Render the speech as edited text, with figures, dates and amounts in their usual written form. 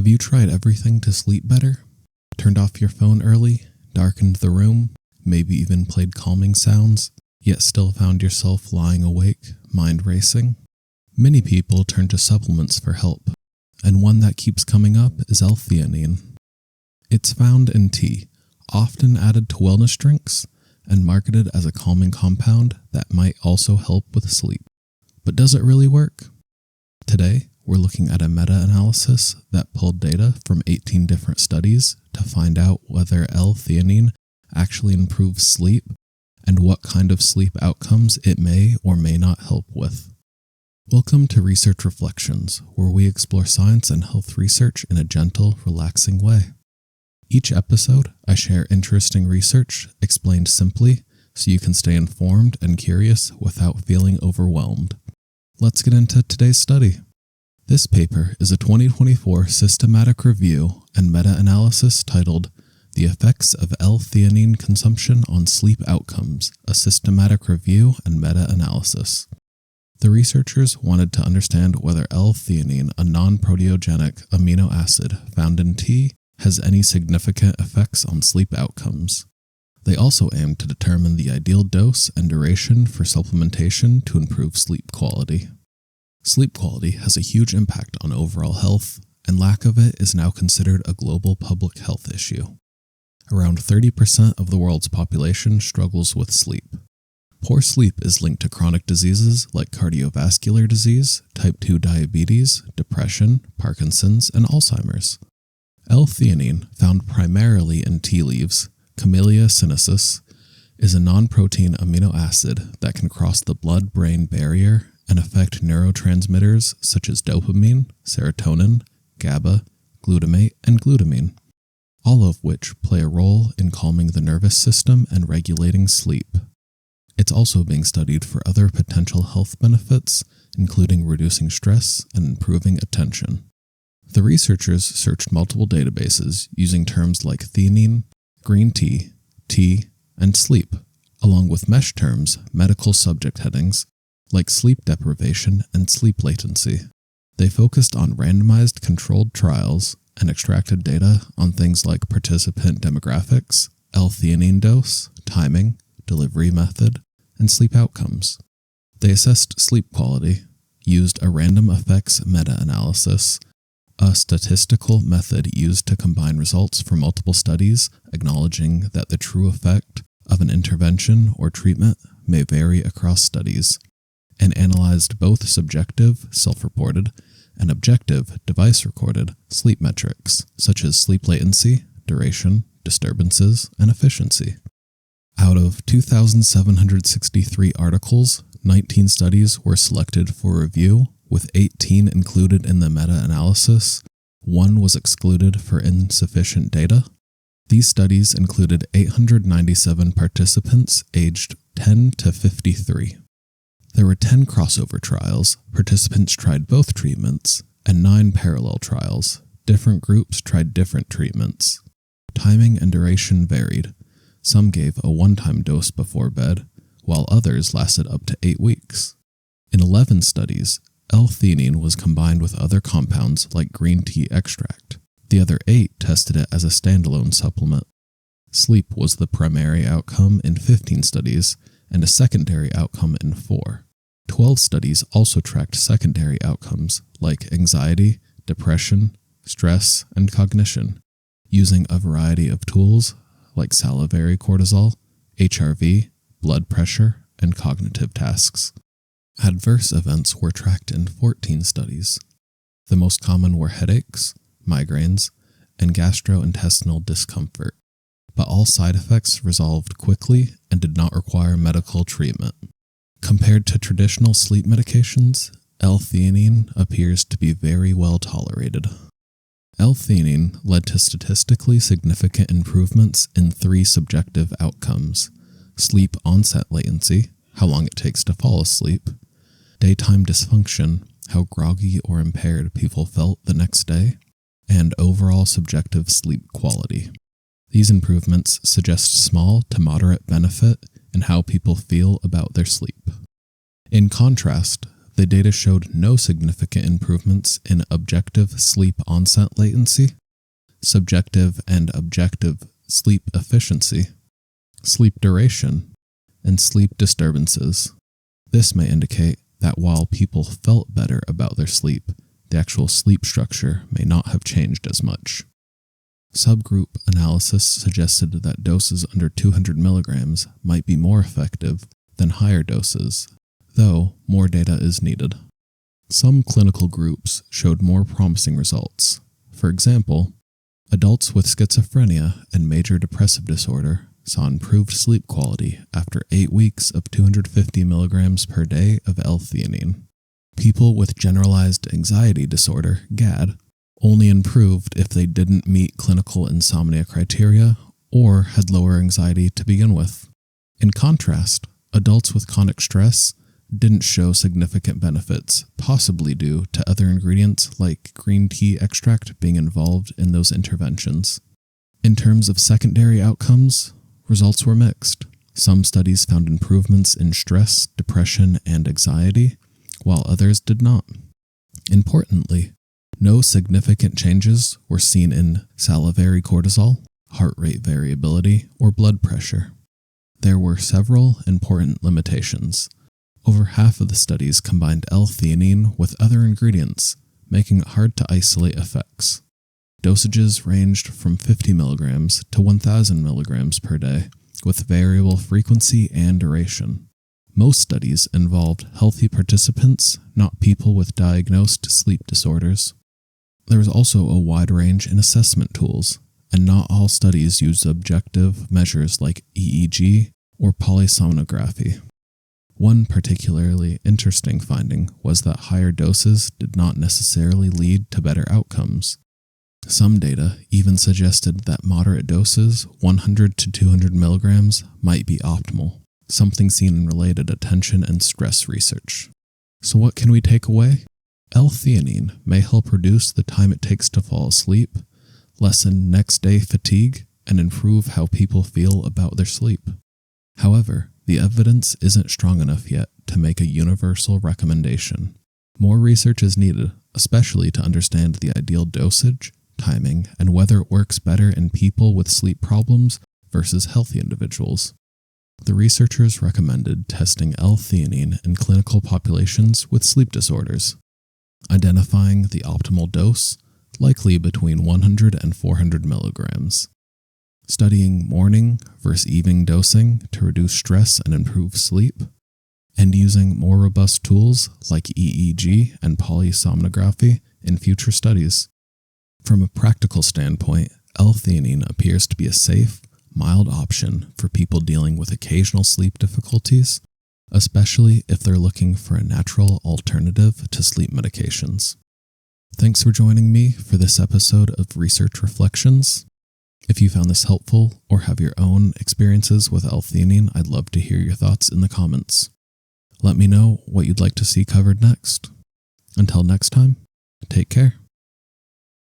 Have you tried everything to sleep better? Turned off your phone early, darkened the room, maybe even played calming sounds, yet still found yourself lying awake, mind racing? Many people turn to supplements for help, and one that keeps coming up is L-Theanine. It's found in tea, often added to wellness drinks, and marketed as a calming compound that might also help with sleep. But does it really work? Today, we're looking at a meta-analysis that pulled data from 18 different studies to find out whether L-Theanine actually improves sleep and what kind of sleep outcomes it may or may not help with. Welcome to Research Reflections, where we explore science and health research in a gentle, relaxing way. Each episode, I share interesting research explained simply so you can stay informed and curious without feeling overwhelmed. Let's get into today's study. This paper is a 2024 systematic review and meta-analysis titled The Effects of L-Theanine Consumption on Sleep Outcomes, a Systematic Review and Meta-Analysis. The researchers wanted to understand whether L-Theanine, a non-proteogenic amino acid found in tea, has any significant effects on sleep outcomes. They also aimed to determine the ideal dose and duration for supplementation to improve sleep quality. Sleep quality has a huge impact on overall health, and lack of it is now considered a global public health issue. Around 30% of the world's population struggles with sleep. Poor sleep is linked to chronic diseases like cardiovascular disease, type 2 diabetes, depression, Parkinson's, and Alzheimer's. L-Theanine, found primarily in tea leaves, Camellia sinensis, is a non-protein amino acid that can cross the blood-brain barrier and affect neurotransmitters such as dopamine, serotonin, GABA, glutamate, and glutamine, all of which play a role in calming the nervous system and regulating sleep. It's also being studied for other potential health benefits, including reducing stress and improving attention. The researchers searched multiple databases using terms like theanine, green tea, and sleep, along with mesh terms, medical subject headings, like sleep deprivation and sleep latency. They focused on randomized controlled trials and extracted data on things like participant demographics, L-theanine dose, timing, delivery method, and sleep outcomes. They assessed sleep quality, used a random effects meta-analysis, a statistical method used to combine results from multiple studies, acknowledging that the true effect of an intervention or treatment may vary across studies, and analyzed both subjective, self-reported, and objective, device-recorded sleep metrics, such as sleep latency, duration, disturbances, and efficiency. Out of 2,763 articles, 19 studies were selected for review, with 18 included in the meta-analysis. 1 was excluded for insufficient data. These studies included 897 participants aged 10 to 53. There were 10 crossover trials, participants tried both treatments, and 9 parallel trials. Different groups tried different treatments. Timing and duration varied. Some gave a one-time dose before bed, while others lasted up to 8 weeks. In 11 studies, L-theanine was combined with other compounds like green tea extract. The other 8 tested it as a standalone supplement. Sleep was the primary outcome in 15 studies, and a secondary outcome in 4. 12 studies also tracked secondary outcomes like anxiety, depression, stress, and cognition, using a variety of tools like salivary cortisol, HRV, blood pressure, and cognitive tasks. Adverse events were tracked in 14 studies. The most common were headaches, migraines, and gastrointestinal discomfort, but all side effects resolved quickly and did not require medical treatment. Compared to traditional sleep medications, L-theanine appears to be very well tolerated. L-theanine led to statistically significant improvements in 3 subjective outcomes: sleep onset latency, how long it takes to fall asleep; daytime dysfunction, how groggy or impaired people felt the next day; and overall subjective sleep quality. These improvements suggest small to moderate benefit in how people feel about their sleep. In contrast, the data showed no significant improvements in objective sleep onset latency, subjective and objective sleep efficiency, sleep duration, and sleep disturbances. This may indicate that while people felt better about their sleep, the actual sleep structure may not have changed as much. Subgroup analysis suggested that doses under 200 milligrams might be more effective than higher doses, though more data is needed. Some clinical groups showed more promising results. For example, adults with schizophrenia and major depressive disorder saw improved sleep quality after 8 weeks of 250 milligrams per day of L-Theanine. People with generalized anxiety disorder, GAD, only improved if they didn't meet clinical insomnia criteria or had lower anxiety to begin with. In contrast, adults with chronic stress didn't show significant benefits, possibly due to other ingredients like green tea extract being involved in those interventions. In terms of secondary outcomes, results were mixed. Some studies found improvements in stress, depression, and anxiety, while others did not. Importantly, no significant changes were seen in salivary cortisol, heart rate variability, or blood pressure. There were several important limitations. Over half of the studies combined L-Theanine with other ingredients, making it hard to isolate effects. Dosages ranged from 50 milligrams to 1,000 milligrams per day, with variable frequency and duration. Most studies involved healthy participants, not people with diagnosed sleep disorders. There was also a wide range in assessment tools, and not all studies used objective measures like EEG or polysomnography. One particularly interesting finding was that higher doses did not necessarily lead to better outcomes. Some data even suggested that moderate doses, 100 to 200 milligrams, might be optimal, something seen in related attention and stress research. So what can we take away? L-Theanine may help reduce the time it takes to fall asleep, lessen next-day fatigue, and improve how people feel about their sleep. However, the evidence isn't strong enough yet to make a universal recommendation. More research is needed, especially to understand the ideal dosage, timing, and whether it works better in people with sleep problems versus healthy individuals. The researchers recommended testing L-Theanine in clinical populations with sleep disorders, identifying the optimal dose, likely between 100 and 400 milligrams, studying morning versus evening dosing to reduce stress and improve sleep, and using more robust tools like EEG and polysomnography in future studies. From a practical standpoint, L-Theanine appears to be a safe, mild option for people dealing with occasional sleep difficulties, especially if they're looking for a natural alternative to sleep medications. Thanks for joining me for this episode of Research Reflections. If you found this helpful or have your own experiences with L-Theanine, I'd love to hear your thoughts in the comments. Let me know what you'd like to see covered next. Until next time, take care.